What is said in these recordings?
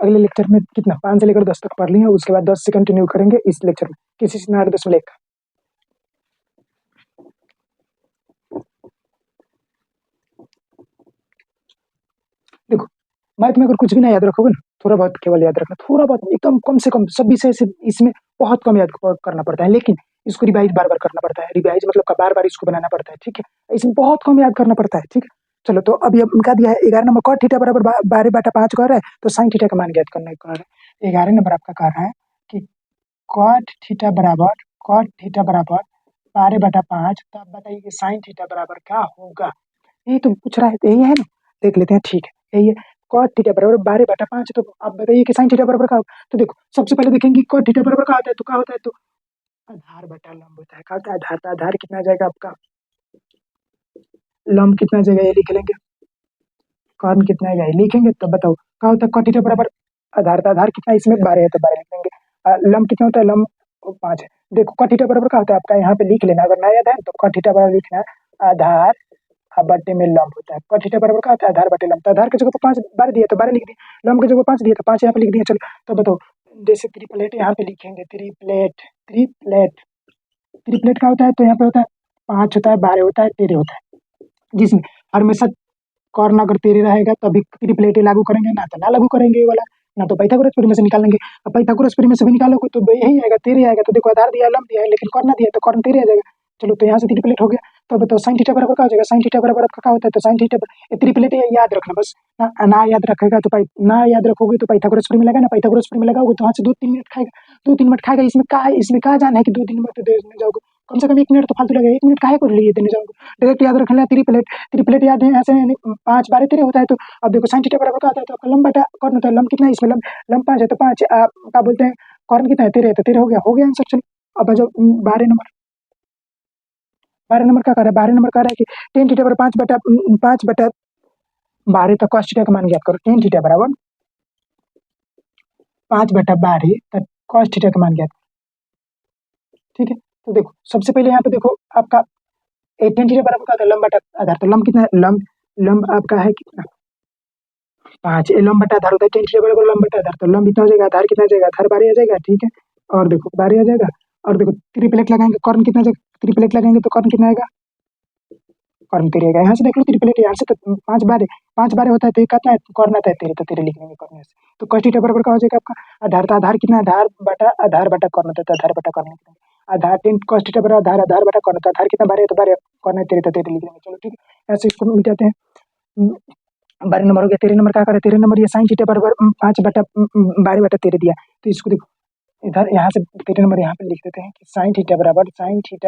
अगले लेक्चर में कितना 5 से लेकर 10 तक पढ़ लिए, उसके बाद 10 से कंटिन्यू करेंगे इस लेक्चर में किसी सिनारियो 10 का। देखो मैथ में अगर कुछ भी ना याद रखोगे ना, थोड़ा बहुत केवल याद रखना, थोड़ा बहुत एकदम कम से कम, सब विषय से इसमें बहुत कम याद करना पड़ता है, लेकिन इसको रिवाइज बार बार करना पड़ता है। रिवाइज मतलब बार बार इसको बनाना पड़ता है, ठीक है, इसमें बहुत कम याद करना पड़ता है, ठीक है। चलो तो अभी अब क्या दिया है, 11 नंबर कॉट थीटा बराबर 12/5 कर रहा है, तो साइन थीटा का मान ज्ञात करना है। 11 नंबर आपका कह रहा है कि कॉट थीटा बराबर 12/5, तो आप बताइए कि साइन थीटा बराबर क्या होगा। यही तो पूछ रहा है, तो यही है ना, देख लेते हैं, ठीक है, यही है। कॉट थीटा बराबर 12/5, तो आप बताइए कि साइन थीटा बराबर क्या होगा। तो देखो सबसे पहले देखेंगे कॉट थीटा बराबर क्या होता है, तो क्या होता है, तो आधार बटा लंब होता है। क्या होता है, आधार, तो आधार कितना आ जाएगा आपका, लंब कितना आ जाएगा, ये लिख लेंगे, कॉर्न कितना आएगा ये लिखेंगे, तो बताओ क्या होता है, कॉट थीटा बराबर आधार, तो आधार कितना, इसमें 12 है तो 12 लिख लेंगे। लंब कितना होता है, लंब 5 है। देखो कॉट थीटा बराबर क्या होता है आपका, यहाँ पे लिख लेना, अगर ना याद है तो कॉट थीटा बराबर लिखना है आधार बटे में लंब होता है। कॉट थीटा बराबर क्या होता है, आधार बटे लंब, तो आधार की जगह पर 5 12 दिया तो 12 लिख दिए, लंब की जगह 5 दिया तो 5 यहाँ पे लिख दिया। चलो तो बताओ, जैसे ट्रिपलेट यहाँ पे लिखेंगे, ट्रिपलेट ट्रिपलेट का होता है, तो यहाँ पे होता है 5 होता है, 12 होता है, 13 होता है, जिसमें हमेशा कॉर्न अगर 13 रहेगा तभी ट्रिपलेट लागू करेंगे, ना तो ना लागू करेंगे ये वाला, ना तो पाइथागोरस थ्योरम से निकालेंगे। अब पाइथागोरस थ्योरम से भी निकालोगे तो यही आएगा, 13 आएगा। तो देखो आधार दिया, लंब दिया है, लेकिन कॉर्न ना दिया तो कॉर्न 13 आ जाएगा। चलो तो यहाँ से ट्रिपलेट हो गया। तो बताओ साइन थीटा बराबर क्या हो जाएगा, साइन थीटा बराबर आपका क्या होता है, तो साइन थीटा ट्रिपलेट याद रखना बस, ना याद रखेगा तो ना याद रखोगे तो पाइथागोरस थ्योरम लगा ना, पाइथागोरस थ्योरम लगाओगे तो वहाँ से 2-3 मिनट खाएगा, 2-3 मिनट खाएगा। इसमें कहा जाना है कि 2-3 मिनट देने जाओगे, कम से कम 1 मिनट तो फालतू लगेगा, 1 मिनट काहे को लिए देने जाओगे, डायरेक्ट याद रखना है ट्रिपलेट याद है ऐसे 5 12 13 होता है। तो अब देखो साइन थीटा बराबर क्या होता है, तो आपका लंब बटा कॉर्न होता है, लंब कितना है इसमें, लंब 5 है तो 5, आप क्या बोलते हैं, कॉर्न कितना है 13 है तो 13 हो गया आंसर। चलो अब जो 12 नंबर क्या कर रहा है, 12 नंबर कह रहा है कि टेन थीटा बराबर 5/12 तक कॉस थीटा का मान ज्ञात करो। टेन थीटा बराबर 5/12 तक कॉस थीटा का मान ज्ञात करो, ठीक है। तो देखो सबसे पहले यहाँ पे देखो आपका टेन थीटा बराबर क्या होता है, लंब बटा आधार, तो लंब कितना है, लंब आपका है कितना 5, लंब बटा आधार होता है, टेन थीटा बराबर लंब बटा आधार, तो लंब इतना हो जाएगा, आधार कितना आ जाएगा, आधार 12 आ जाएगा, ठीक है। और देखो 12 आ जाएगा, और देखो ट्रिपलेट लगाएंगे, कॉर्न कितना आ जाएगा, ट्रिपलेट लगाएंगे तो कॉर्न कितना आएगा, कॉर्न 13 आएगा। यहाँ से देख लो ट्रिपलेट, यहाँ से तो 5/12 होता है, तो कितना है, कॉर्न आता है 13, तो 13 लिख लेंगे कॉर्न से। तो कॉस थीटा बराबर क्या हो जाएगा आपका आधार, तो आधार कितना, आधार बटा कॉर्न होता है, तो आधार बटा कॉर्न लिख लेंगे। आधार 10 कॉस थीटा बराबर आधार बटा कॉर्न होता है, आधार कितना 12 है तो 12, कॉर्न है 13 तो 13 लिख लेंगे। चलो ठीक है, ऐसे इसको मिल जाते हैं। 12 नंबर हो गया, 13 नंबर क्या करे, 13 नंबर ये साइन थीटा बराबर 5/12/13 दिया, तो इसको देखो इधर यहाँ से 13 नंबर यहाँ पे लिख देते हैं कि साइन थीटा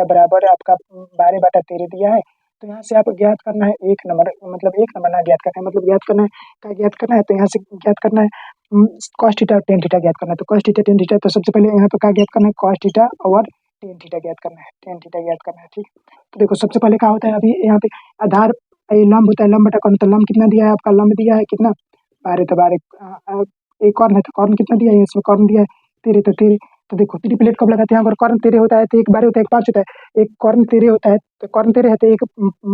बराबर आपका 12/13 दिया है। तो यहाँ से आपको ज्ञात करना है 1 नंबर, मतलब 1 नंबर ना ज्ञात करना है, मतलब ज्ञात करना है क्या ज्ञात करना है, तो यहाँ से ज्ञात करना है कॉस थीटा टेन थीटा ज्ञात करना है। तो कॉस थीटा टेन थीटा, तो सबसे पहले यहाँ पे क्या ज्ञात करना है, कॉस थीटा और टेन थीटा ज्ञात करना है, टेन थीटा ज्ञात करना है, ठीक। तो देखो सबसे पहले क्या होता है, अभी यहाँ पे आधार लंब होता है, लंब बटा कॉर्न, तो लंब कितना दिया है आपका, लंब दिया है कितना 12, तो 12 एक कॉर्न है तो कॉर्न कितना दिया है, इसमें कॉर्न दिया है 13, तो 13। तो देखो ट्रिपलेट कब लगाते हैं, अगर कॉर्न 13 होता है तो एक 12 होता है, एक 5 होता है, एक कॉर्न 13 होता है तो कॉर्न 13 है तो एक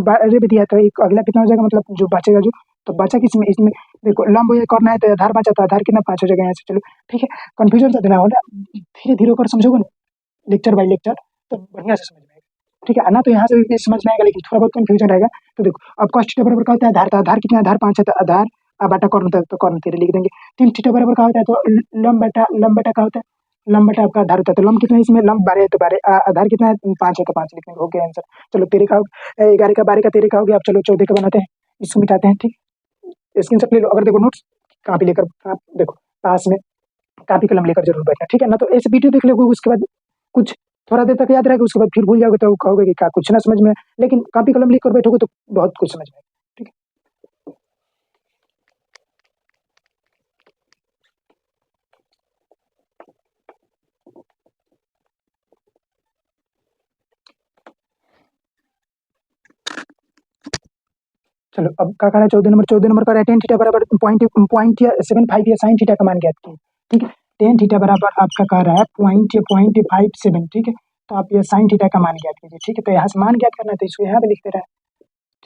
12 भी दिया है, तो एक अगला कितना हो जाएगा, मतलब जो बचेगा जो, तो बचा किसमें, इसमें देखो लंब ये कॉर्न है तो आधार बचा, तो आधार कितना 5 हो जाएगा यहाँ से। चलो ठीक है, कंफ्यूजन तो देना होगा, धीरे धीरे होकर समझोगे ना, लेक्चर बाय लेक्चर, तो बढ़िया से समझ में आएगा, ठीक है ना। तो यहाँ से भी समझ में आएगा, लेकिन थोड़ा बहुत कंफ्यूजन रहेगा। तो देखो अब कॉस थीटा बराबर क्या होता है, आधार, तो आधार कितना, आधार 5 है तो आधार बटा कॉर्न होता है, तो कॉर्न 13 लिख देंगे। टेन थीटा बराबर क्या होता है, तो लंब बटा क्या होता है, लंब बटा आपका आधार होता है, तो लंब कितना है इसमें, लंब 12 है तो 12, आधार कितना है 5 है तो 5 लिखने हो गया आंसर। चलो 13 का 11 का 12 का 13 का हो गया। अब चलो 14 का बनाते हैं, इसको मिटाते हैं, ठीक। स्क्रीनशॉट ले लो, अगर देखो नोट्स कॉपी लेकर आप देखो पास में कॉपी कलम लेकर जरूर बैठना, ठीक है ना। तो ऐसे वीडियो देख लोगे, उसके बाद कुछ थोड़ा देर तक याद रहेगा, उसके बाद फिर भूल जाओगे तो कहोगे कि क्या कुछ ना समझ में, लेकिन कॉपी कलम लेकर बैठोगे तो बहुत कुछ समझ में आएगा, ठीक है। चलो अब क्या करा है, 14 नंबर का टेन थीटा बराबर पॉइंट या 75 या साइन थीटा का मान ज्ञात कीजिए, ठीक है। टेन थीटा बराबर आपका कह रहा है पॉइंट 57, ठीक है। तो आप ये साइन थीटा का मान ज्ञात कीजिए, ठीक है। तो यहाँ से मान ज्ञात करना है तो इसको यहाँ पे लिख दे रहा है।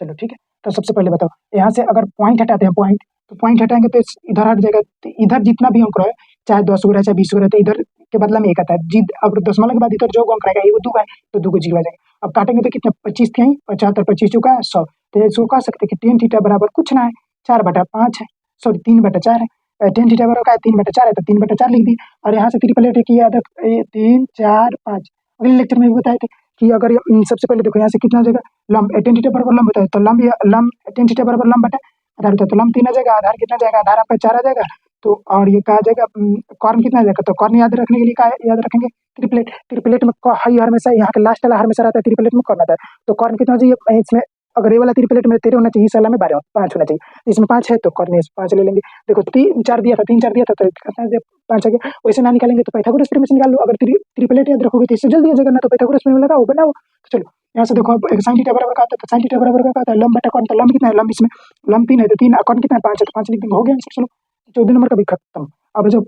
चलो ठीक है, तो सबसे पहले बताओ यहाँ से अगर पॉइंट हटाते हैं, पॉइंट तो पॉइंट हटाएंगे तो इधर हट जाएगा, तो इधर जितना भी अंक रहे, चाहे 10 हो रहा है चाहे 20 हो रहा है, तो इधर के बदला में एक आता है जीत। अब दशमलव के बाद इधर जो अंक रहेगा वो 2 है, तो 2 को जीरो आ जाएगा। अब काटेंगे तो कितना 25 थे, 75 25 चुका है 100, तो इसको कह सकते हैं कि tan थीटा बराबर कुछ ना है 4/5 है, सॉरी 3/4 है। tan थीटा बराबर का 3/4 है, तो 3/4 लिख दी। और यहाँ से ट्रिपल एट की आदत 3 4 5 अगले लेक्चर में भी बताए थे कि अगर सबसे पहले देखो यहाँ से कितना हो जाएगा लंब, tan थीटा बराबर लंब होता है, तो लंब लंब tan थीटा बराबर लंब बटा आधार होता है, तो लंब 3 आ जाएगा, आधार कितना जाएगा, आधार आपका 4 आ जाएगा। तो और ये कहा जाएगा कॉर्न कितना आ जाएगा, तो कॉर्न याद रखने के लिए क्या याद रखेंगे, ट्रिपलेट। ट्रिपलेट में हाई हमेशा यहाँ के लास्ट वाला हमेशा रहता है, ट्रिपलेट में कॉर्न आता है, तो कॉर्न कितना चाहिए इसमें, अगर ये वाला ट्रिपलेट में 13 होना चाहिए, इस वाला में 12 5 होना चाहिए, इसमें 5 है तो कॉर्न 5 ले लेंगे। देखो 3 4 दिया था, 3 4 दिया था, तो कितना 5 आ गया। वैसे ना निकालेंगे तो पाइथागोरस थ्योरम से निकाल लो, अगर ट्रिपलेट याद रखोगे तो इससे जल्दी आ जाएगा, ना तो पाइथागोरस थ्योरम लगाओ बनाओ। तो चलो यहाँ से देखो अब साइन थीटा बराबर का आता है, तो साइन थीटा बराबर का आता है लंब बटा कॉर्न, तो लंब कितना है, लंब इसमें लंब 3 है, तो 3 कॉर्न कितना है 5 है, तो 5 लिख देंगे, हो गया आंसर। चलो 14 नंबर का भी खत्म। अब जो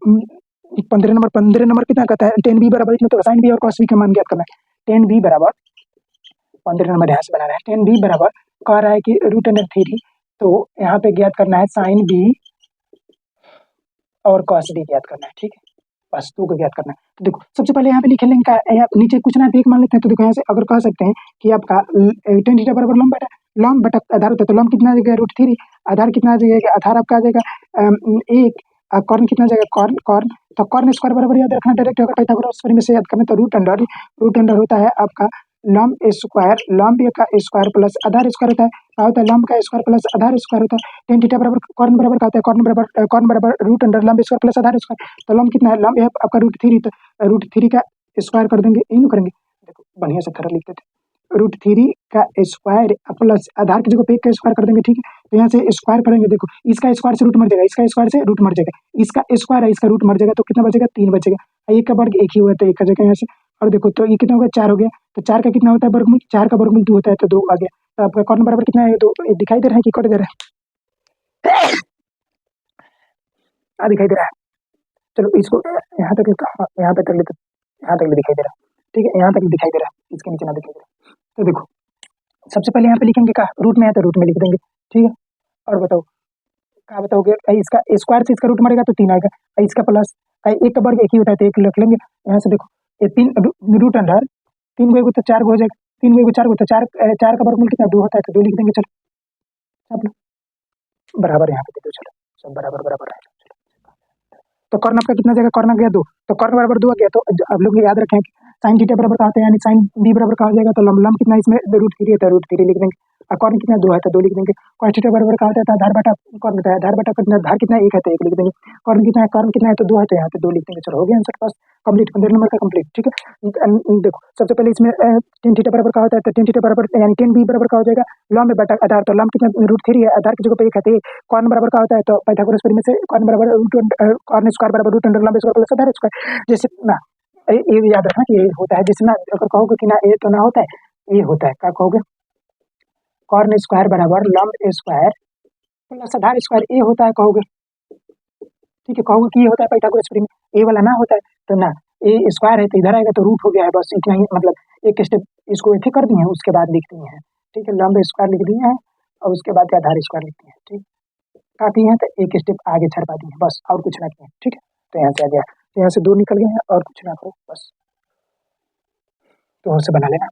15 नंबर कितना कहता है, tan b बराबर इतना, तो साइन b और cos b का मान ज्ञात करना है। tan b बराबर 15 नंबर यहाँ से बना रहा है, tan b बराबर कह रहा है कि √3, तो यहाँ पे ज्ञात करना है साइन b और cos b ज्ञात करना है, ठीक है, बस 2 को ज्ञात करना है। तो देखो सबसे पहले यहाँ पे लिख लेंगे यहाँ नीचे कुछ ना एक मान लेते हैं, तो देखो यहाँ से अगर कह सकते हैं कि आपका tan थीटा बराबर लंब बटा आधार होता है, तो लंब कितना आ जाएगा √3, आधार कितना आ जाएगा, आधार आपका आ जाएगा 1, कॉर्न कितना आ जाएगा कॉर्न, तो कॉर्न स्क्वायर बराबर याद रखना डायरेक्ट, अगर पाइथागोरस थ्योरम से याद करना तो रूट अंडर होता है आपका लंब का स्क्वायर प्लस आधार स्क्वायर होता है, क्या होता है लंब का स्क्वायर प्लस आधार स्क्वायर होता है। tan थीटा बराबर कॉर्न बराबर क्या होता है, कॉर्न बराबर रूट अंडर लंब स्क्वायर प्लस आधार स्क्वायर, तो लंब कितना है, लंब है आपका √3, तो √3 का स्क्वायर कर देंगे, इन करेंगे, देखो बढ़िया से थोड़ा लिख देते √3 का स्क्वायर प्लस आधार की जगह पे 1 का स्क्वायर कर देंगे, ठीक है। तो यहाँ से स्क्वायर करेंगे, देखो इसका स्क्वायर से रूट मर जाएगा, इसका स्क्वायर से रूट मर जाएगा, इसका स्क्वायर है इसका रूट मर जाएगा, तो कितना बचेगा 3 बचेगा, 1 का वर्ग 1 ही हुआ, तो 1 का जगह यहाँ से, और देखो तो ये कितना हो गया 4 हो गया, तो 4 का कितना होता है वर्गमूल, 4 का वर्गमूल 2 होता है, तो 2 आ गया। तो आपका कॉर्न बराबर कितना है, 2 दिखाई दे रहा है कि कट दे रहा है, दिखाई दे रहा है। चलो इसको यहाँ तक यहाँ तक कर लेते, यहाँ तक दिखाई दे रहा है, ठीक है, यहाँ तक दिखाई दे रहा है, इसके नीचे ना दिखाई दे रहा है। तो देखो सबसे पहले यहाँ पे लिखेंगे का रूट में है तो रूट में लिख देंगे, ठीक है। और बताओ क्या बताओगे, इसका स्क्वायर से इसका रूट मरेगा तो 3 आएगा, इसका प्लस 1 का वर्ग 1 ही होता है, तो 1 रख लेंगे। यहाँ से देखो ये 3 रूट अंडर 3 को 1 तो 4 हो जाएगा, 3 को 1 4 तो 4 का वर्गमूल कितना 2 होता है, तो 2 लिख देंगे। चलो सब लोग बराबर यहाँ पे दे दो, चलो सब बराबर बराबर है। तो कॉर्न आपका कितना जाएगा, कॉर्न आ गया 2, तो कॉर्न बराबर 2 आ गया, तो अब लोग याद रखें कि साइन थीटा बराबर का होता है, यानी साइन b बराबर का हो जाएगा, तो लंब कितना इसमें √3 है, तो √3 लिख देंगे, और कॉर्न कितना 2 है, तो 2 लिख देंगे। cos थीटा बराबर का होता है, तो आधार बटा कॉर्न होता है, आधार बटा आधार कितना 1 है, तो 1 लिख देंगे। कॉर्न कितना है, तो 2 है, तो यहाँ पे 2 लिख देंगे। चलो हो गया आंसर पास कंप्लीट, 15 नंबर का कंप्लीट, ठीक है। देखो सबसे पहले इसमें tan थीटा बराबर का होता है, तो tan थीटा बराबर यानी tan b बराबर का हो जाएगा लंब बटा आधार, तो लंब कितना √3 है, आधार की जगह पे 1 है, तो कॉर्न बराबर का होता है, तो पाइथागोरस थ्योरम से कॉर्न बराबर कॉर्न स्क्वायर बराबर रूट अंडर लंब स्क्वायर प्लस आधार स्क्वायर, जैसे ना ये याद रखना कि ये होता है, जैसे ना अगर कहोगे कि ना ये तो ना होता है, ये होता है, क्या कहोगे कॉर्न स्क्वायर बराबर लंब स्क्वायर प्लस आधार स्क्वायर, ये होता है कहोगे, ठीक है। कहोगे कि ये होता है पाइथागोरस थ्योरम में, ये वाला ना होता है, तो ना ये स्क्वायर है तो इधर आएगा तो रूट हो गया है, बस इतना ही, मतलब एक स्टेप इसको ऐसे कर दिए हैं, उसके बाद लिख दिए हैं, ठीक है, लंब स्क्वायर लिख दिए हैं और उसके बाद आधार स्क्वायर लिख दिए हैं, ठीक काफी है, तो एक स्टेप आगे छड़पा दिए बस, और कुछ ना किए, ठीक है। तो यहाँ से आ गया, तो यहाँ से 2 निकल गए हैं, और कुछ ना करो बस, तो से बना लेना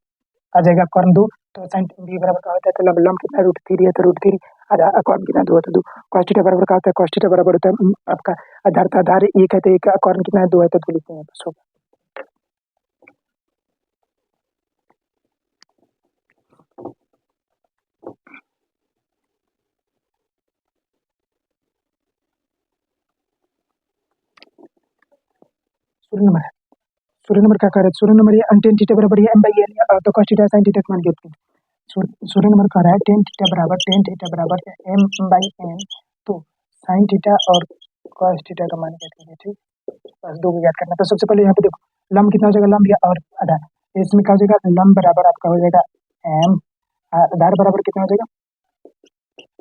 आ जाएगा कॉर्न 2, तो साइन b बराबर का होता है, तो लंब कितना √3 है, तो √3 आधार कॉर्न कितना 2 है, तो 2 cos थीटा बराबर का होता है, cos थीटा बराबर होता है आपका आधार, तो आधार 1 है, तो 1 कॉर्न कितना है 2 है, तो 2 लिखते हैं बस हो गया। सूर्य नंबर क्या कर रहा है, सूर्य नंबर ये tan थीटा बराबर है m/n, तो cos थीटा sin थीटा का मान ज्ञात करें। सूर्य नंबर कह रहा है tan थीटा बराबर m/n, तो sin थीटा और cos थीटा का मान ज्ञात करें, ठीक, बस 2 को ज्ञात करना। तो सबसे पहले यहाँ पे देखो लंब कितना हो जाएगा, लंब या और आधार, इसमें क्या हो जाएगा, लंब बराबर आपका हो जाएगा m, आधार बराबर कितना हो जाएगा,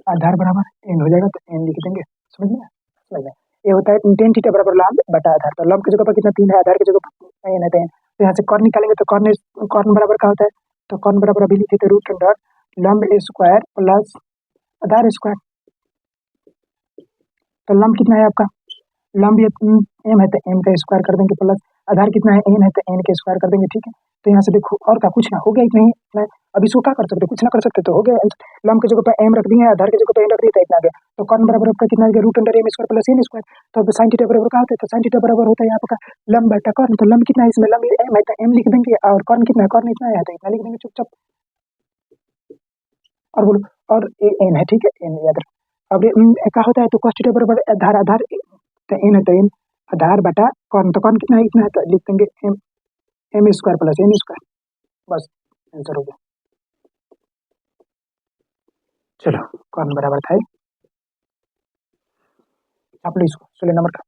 आधार बराबर n हो जाएगा, तो n लिख देंगे, समझ में समझ में। ये होता है tan थीटा बराबर लंब बटा आधार, तो लंब की जगह पर कितना 3 है, आधार की जगह पर n है, तो n, तो यहाँ से कॉर्न निकालेंगे, तो कॉर्न बराबर का होता है, तो कॉर्न बराबर अभी लिखे थे √अंडर लंब स्क्वायर प्लस आधार स्क्वायर, तो लंब कितना है आपका, लंब ये एम है तो एम का स्क्वायर कर देंगे प्लस आधार कितना है एन है तो एन के स्क्वायर कर देंगे। ठीक है, तो यहाँ से देखो और क्या कुछ ना हो गया इतना ही इतना है। अब इसको क्या कर सकते हो, कुछ ना कर सकते तो हो गया आंसर। लंब की जगह पर एम रख दिए, आधार की जगह पर एन रख दिए तो इतना आ गया। तो कॉर्न बराबर आपका कितना आ गया, root under M square plus N square. तो अब साइन थीटा बराबर क्या होता है, तो साइन थीटा बराबर होता है आपका लंब बटा कॉर्न। तो लंब कितना है इसमें, लंब एम है तो एम लिख देंगे, और कॉर्न कितना है, कॉर्न इतना है तो इतना लिख देंगे चुपचाप। और बोलो, और एन है, ठीक है, एन याद रख। अब क्या होता है, तो cos थीटा बराबर आधार आधार तो एन है तो एन आधार बटा कॉर्न, तो कॉर्न कितना है इतना है तो लिख देंगे m m square plus N square, बस आंसर हो गया। चलो कॉर्न बराबर था, आप लो इसको 16 नंबर का।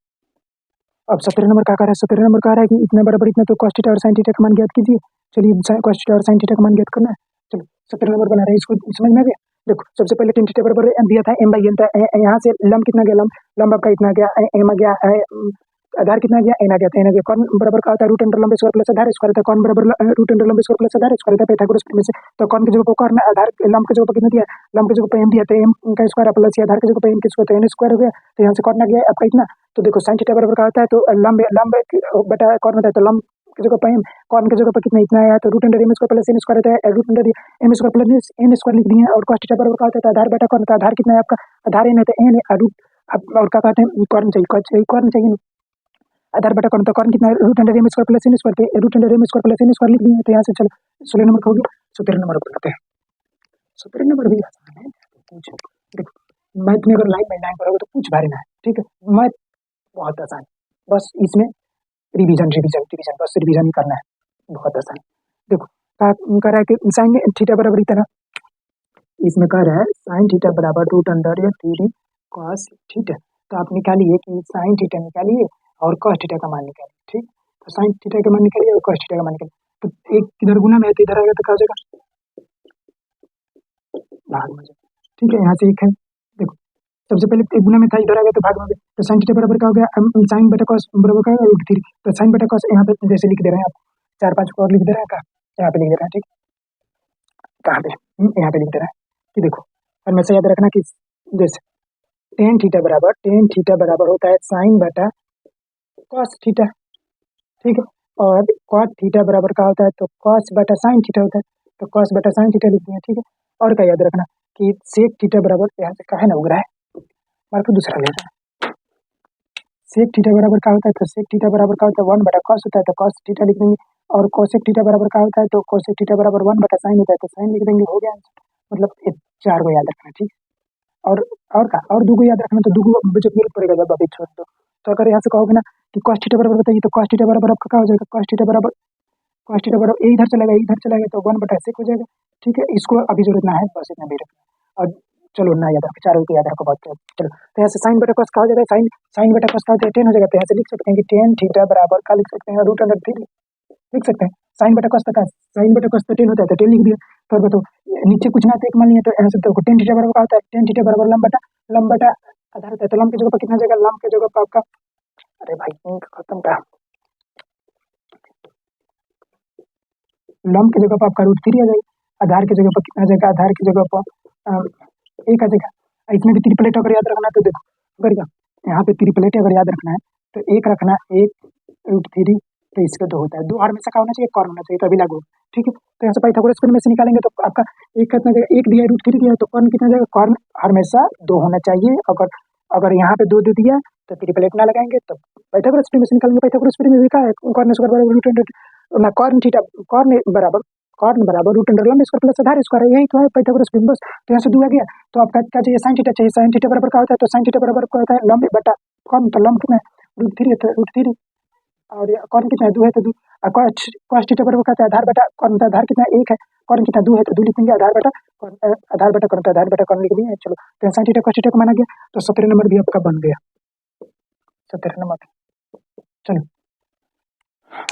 अब 17 नंबर का रहा है, 17 नंबर का रहा है कि इतना बराबर इतना, तो cos थीटा और sin थीटा का मान ज्ञात कीजिए। चलिए cos थीटा और sin थीटा का मान ज्ञात करना है। चलो 17 नंबर बना रहे हैं, इसको समझ में आ गया। देखो सबसे पहले tan थीटा बराबर m दिया था, m बाई n था, यहाँ से लंब कितना गया, लंब लंब आपका इतना गया, m आ गया, आधार कितना गया, n आ गया, तो n आ गया। कॉर्न बराबर का होता है रूट अंडर लंब स्क्वायर प्लस आधार स्क्वायर, तो कॉर्न बराबर रूट अंडर लंब स्क्वायर प्लस आधार स्क्वायर था पाइथागोरस थ्योरम से। तो कॉर्न की जगह पर कॉर्न, आधार लंब की जगह पर कितना दिया, लंब की जगह पर m दिया, तो m का स्क्वायर प्लस आधार की जगह पर n की स्क्वायर, तो n स्क्वायर हो गया। तो यहाँ से कॉर्न आ गया आपका इतना। तो देखो sin थीटा बराबर का होता है तो लंब लंब बटा कॉर्न होता है, तो लंब की जगह पर m, कॉर्न की जगह पर कितना इतना आया, तो root under m square plus n square होता है, root under m square plus n square लिख दिए। और cos थीटा बराबर का होता है तो आधार बटा कॉर्न, तो आधार कितना है आपका, आधार n है तो n है, रूट अब और क्या कहते हैं, कॉर्न चाहिए, कॉर्न चाहिए आधार बटा कॉर्न, तो कॉर्न कितना है root under m square plus n square, पे root under m square plus n square लिख दिए। तो यहाँ से चलो 16 नंबर का हो गया। 17 नंबर पर आते हैं। 17 नंबर भी आसान है, पूछ देखो मैथ में अगर लाइन बाई लाइन पढ़ोगे तो कुछ भारी ना है, ठीक है, मैथ बहुत आसान, बस इसमें रिवीजन रिवीजन रिवीजन, बस रिवीजन ही करना है, बहुत आसान। देखो क्या कह रहा है कि साइन थीटा बराबर इतना, इसमें कह रहा है साइन थीटा बराबर रूट अंडर या 3 कॉस थीटा। तो आप निकालिए कि साइन थीटा निकालिए और कॉस थीटा का मान निकालिए, ठीक। तो साइन थीटा का मान निकालिए और कॉस थीटा का मान निकालिए। तो एक इधर गुना में है तो इधर आएगा तो क्या हो जाएगा, भाग में जाएगा, ठीक है। यहाँ से एक है, देखो सबसे पहले एक गुना में था, इधर आ गया तो भाग में गया। तो साइन थीटा बराबर क्या हो गया, साइन बटा कॉस बराबर का रूट 3। तो साइन बटा कॉस यहाँ पे जैसे लिख दे रहे हैं आप, 4-5 को और लिख दे रहे हैं, कहा यहाँ पे लिख दे रहे हैं, ठीक, कहाँ पे यहाँ पे लिख दे रहे हैं कि देखो हमेशा याद रखना कि जैसे टेन थीटा बराबर होता है साइन बटा कॉस थीटा, ठीक है। और कॉट थीटा बराबर का होता है तो कॉस बटा साइन थीटा होता है, तो कॉस बटा साइन थीटा लिखते हैं, ठीक है। और क्या याद रखना कि सेक थीटा बराबर, यहाँ से कहा है ना उग रहा है, मार को दूसरा ले रहा है। सेक थीटा बराबर का होता है तो सेक थीटा बराबर का होता है 1 बटा कॉस होता है, तो कॉस थीटा लिख देंगे। और कोसेक थीटा बराबर का होता है तो कोसेक थीटा बराबर 1 बटा साइन होता है, तो साइन लिख देंगे, हो गया आंसर। मतलब ये 4 को याद रखना, ठीक। और का और दो को याद रखना, तो दो को जब जरूरत पड़ेगा जब अभी छोड़ दो। तो अगर यहाँ से कहोगे ना कि cos थीटा बराबर बताइए, तो cos थीटा बराबर आपका क्या हो जाएगा, cos थीटा बराबर ये इधर चला गया, इधर चला गया, तो 1 बटा सेक हो जाएगा, ठीक है। इसको अभी जरूरत ना है, बस इतना भी रखना। और चलो ना याद रखो, चारों को याद रखो बात। चलो तो यहाँ से साइन बटा cos का हो जाएगा, साइन साइन बटा cos का हो जाएगा 10 हो जाएगा। तो यहाँ से लिख सकते हैं कि tan थीटा बराबर का लिख सकते हैं रूट अंडर 3 लिख सकते हैं। साइन बटा cos का साइन बटा cos तो 10 होता है, तो 10 लिख दिया। तो बताओ नीचे कुछ ना तो एक मान लिया, तो यहाँ से तो tan थीटा बराबर का होता है, tan थीटा बराबर लंब बटा आधार होता है, तो लंब की जगह पर कितना जाएगा, लंब की जगह पर आपका, अरे भाई खत्म का, लंब की जगह पर आपका रूट 3 आ जाएगा, आधार की जगह पर कितना जाएगा, आधार की जगह पर 1 आ जाएगा। इसमें भी त्रिपलेट अगर याद रखना तो देखो, अगर यहाँ पे त्रिपलेट अगर याद रखना है तो एक रखना, एक रूट 3, तो इसके 2 होता है, 2 हमेशा का होना चाहिए, कॉर्न होना चाहिए, तभी लागू होगा, ठीक है। तो यहाँ से पाइथागोरस थ्योरम में से निकालेंगे तो आपका एक कितना जाएगा, एक दिया रूट 3 दिया, तो कॉर्न कितना जाएगा, कॉर्न हमेशा 2 होना चाहिए। अगर अगर यहाँ पे 2 दे दिया तो त्रिपलेट ना लगाएंगे, तो पाइथागोरस थ्योरम में से निकालेंगे। पाइथागोरस थ्योरम में भी क्या है, कॉर्न स्क्वायर बराबर रूट अंडर ना कॉर्न थीटा, कॉर्न बराबर रूट अंडर लंब स्क्वायर प्लस आधार स्क्वायर है, यही तो है पाइथागोरस थ्योरम, बस। तो यहाँ से 2 आ गया, तो आपका क्या चाहिए, साइन थीटा चाहिए। साइन थीटा बराबर का होता है, तो साइन थीटा बराबर का होता है लंब बटा कॉर्न, तो लंब कितना है रूट 3 है, तो रूट 3 और कॉर्न कितना है 2 है, तो 2। cos थीटा बराबर का आधार बटा कॉर्न, तो आधार कितना 1 है, कॉर्न कितना 2 है, तो 2 लिख देंगे, आधार बटा कॉर्न, आधार बटा कॉर्न, तो आधार बटा कॉर्न लिख दिए। चलो तो साइन थीटा cos थीटा को माना गया, तो 17 नंबर भी आपका बन गया, 17 नंबर। चलो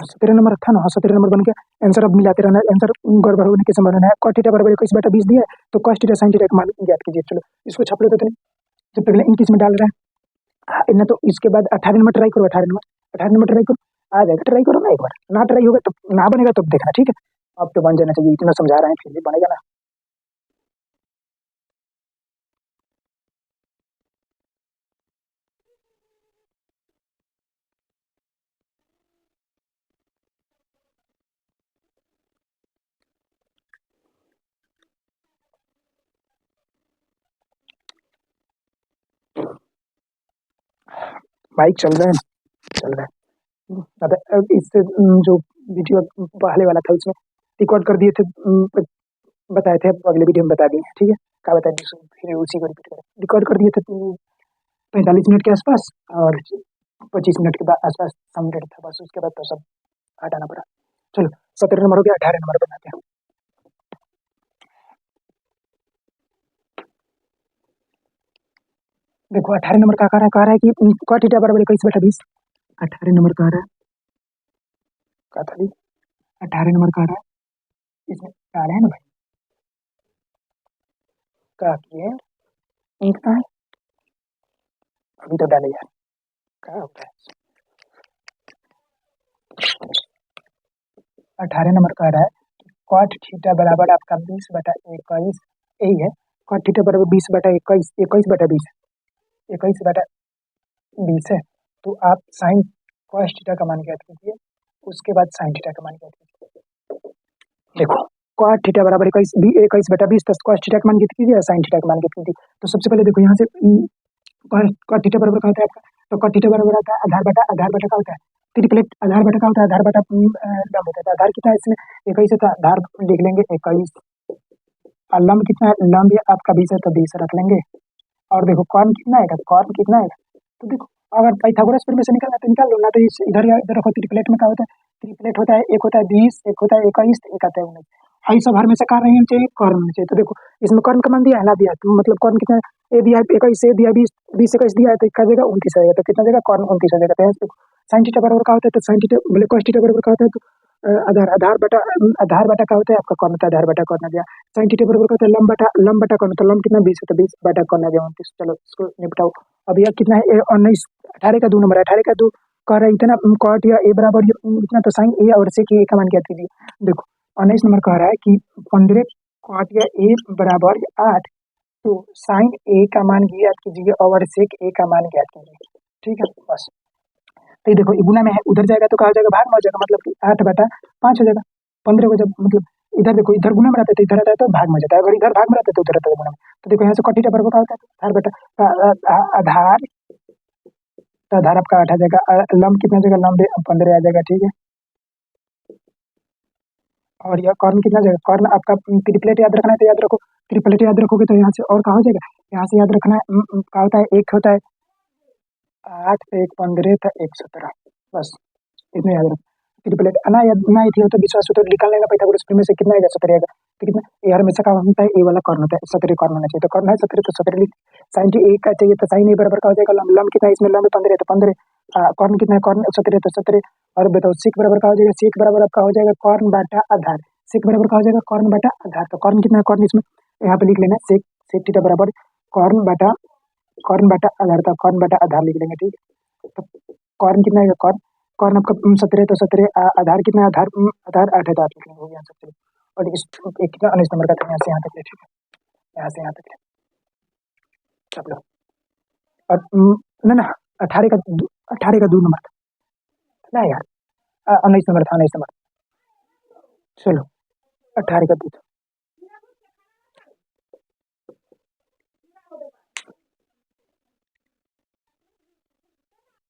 17 नंबर था ना, हाँ 17 नंबर बन गया। आंसर अब मिलाते रहना, आंसर गड़बड़ होने की संभावना है। cos थीटा बराबर 21 बटा 20 दिया है, तो cos थीटा sin थीटा का मान ज्ञात कीजिए। चलो इसको छाप लो, तो जब तक इन किस में डाल रहे हैं ना, तो इसके बाद 18 नंबर ट्राई करो, 18 नंबर ट्राई करो, आ जाएगा, ट्राई करो ना एक बार, ना ट्राई होगा तो ना बनेगा तो देखना, ठीक है। अब तो बन जाना चाहिए, इतना समझा रहे हैं फिर भी बनेगा ना। बाइक चल रहा है, चल रहा है। अब इससे जो वीडियो पहले वाला था उसमें रिकॉर्ड कर दिए थे, बताए थे, अब अगले वीडियो में बता दिए, ठीक है। क्या बताए, फिर उसी को रिपीट करें। रिकॉर्ड कर दिए थे 45 मिनट के आसपास, और 25 मिनट के बाद आसपास सबमिटेड था, बस उसके बाद तो सब हटाना पड़ा। चलो 17 नंबर हो गया, 18 नंबर बनाते हैं। देखो 18 नंबर का कह रहा है कि cot थीटा बराबर 21/20। 18 नंबर कह रहा है, क्या था जी, 18 नंबर कह रहा है, इसमें डाले है ना भाई, क्या किए इतना है, अभी तो डाले यार, क्या होता है। 18 नंबर कह रहा है cot थीटा बराबर आपका 20/21, यही है। cot थीटा बराबर 20/21, 21/20, 21/20 है। तो आप साइन cos थीटा का मान ज्ञात कीजिए, उसके बाद साइन थीटा का मान ज्ञात कीजिए। देखो cot थीटा बराबर 21/20, तो cos थीटा का मान ज्ञात कीजिए और साइन थीटा का मान ज्ञात कीजिए। तो सबसे पहले देखो यहाँ से cot थीटा बराबर क्या होता है आपका, तो cot थीटा बराबर आता है आधार बटा का होता है ट्रिपलेट, आधार बटा का होता है, आधार बटा लंब होता है। तो आधार कितना है इसमें 21 है, तो आधार लिख लेंगे 21, और लंब कितना है, लंब आपका 20 है, तो 20 रख लेंगे। और देखो कॉर्न कितना आएगा, कॉर्न कितना आएगा, तो देखो अगर पाइथागोरस थ्योरम से निकलना तो निकाल लो, ना तो इधर या इधर रखो। ट्रिपलेट में क्या होता है, ट्रिपलेट होता है, एक होता है 20, एक होता है 21, एक आता है 19। आई सब हर में से कहाँ रहना चाहिए, कॉर्न होना चाहिए। तो देखो इसमें कॉर्न का मान दिया है ना, दिया तो मतलब कॉर्न कितना है, ए दिया है 21, ए दिया 20, 20 21 दिया है, तो क्या जगह 29 आएगा, तो कितना जगह कॉर्न 29 आ जाएगा। तो साइन थीटा बराबर क्या होता है, तो साइन थीटा बोले cos थीटा बराबर क्या होता है, तो आधार बटा क्या होता है आपका, कॉर्न होता है, आधार बटा कॉर्न आ गया। साइन थीटा बराबर क्या होता है, लंब बटा कॉर्न, तो लंब कितना 20 है, तो 20 बटा कॉर्न आ गया 29। चलो इसको निपटाओ। अब यह कितना है, 19, 18 का 2 नंबर है, 18 का 2 कह रहा है इतना कॉट या ए बराबर इतना, तो साइन ए और सेक ए का मान ज्ञात कीजिए। देखो 19 नंबर कह रहा है कि 15 कॉट या ए बराबर 8, तो साइन ए का मान ज्ञात कीजिए और सेक ए का मान ज्ञात कीजिए, ठीक है बस। तो ये देखो ये गुना में है, उधर जाएगा तो कहा जाएगा भाग में हो जाएगा, मतलब कि 8/5 हो जाएगा। 15 को जब मतलब इधर देखो, इधर गुना में रहता है तो इधर आता है तो भाग में जाता है, अगर इधर भाग में रहता है तो उधर रहता है गुना में। तो देखो यहाँ से cot थीटा बराबर क्या होता है, आधार, तो आधार आपका 8 आ जाएगा, लंब कितना जगह, लंब 15 आ जाएगा, ठीक है। और यह कॉर्न कितना जाएगा, कॉर्न आपका ट्रिपलेट याद रखना है, तो याद रखो, ट्रिपलेट याद रखोगे तो यहाँ से और कहाँ हो जाएगा, यहाँ से याद रखना है, क्या होता है, एक होता है 8, एक 15 था, एक 17, बस इतने याद रखो। ट्रिपलेट ना याद ना थी तो विश्वास हो तो निकाल लेना पाइथागोरस थ्योरम में से, कितना आएगा 17 आएगा, तो कितना ए हमेशा का होता है, ए वाला कॉर्न होता है, 17 कॉर्न होना चाहिए, तो कॉर्न है 17, तो 17 लिख। साइन ए का चाहिए तो साइन ए बराबर का हो जाएगा, लंब कितना है इसमें, लंब 15 है तो 15, कॉर्न कितना है, कॉर्न 17 तो 17, और बताओ सेक बराबर का हो जाएगा, सेक बराबर आपका हो जाएगा कॉर्न बटा आधार, सेक बराबर का हो जाएगा कॉर्न बटा आधार। तो कॉर्न कितना है, कॉर्न इसमें यहाँ पे लिख लेना, सेक सेक थीटा बराबर कॉर्न बटा आधार, था कॉर्न बटा आधार लिख लेंगे, ठीक है। तो कॉर्न कितना है, कॉर्न कॉर्न आपका 17 तो 17, आधार कितना है, आधार 8 है, तो 8 लिख लेंगे, हो गया आंसर। और इस एक कितना 19 नंबर का था, यहाँ से यहाँ तक ले, ठीक है, यहाँ से यहाँ तक ले सब लोग। और ना ना 18 का 2 नंबर था ना यार, 19 नंबर था, 19 नंबर, चलो 18 का 2 था।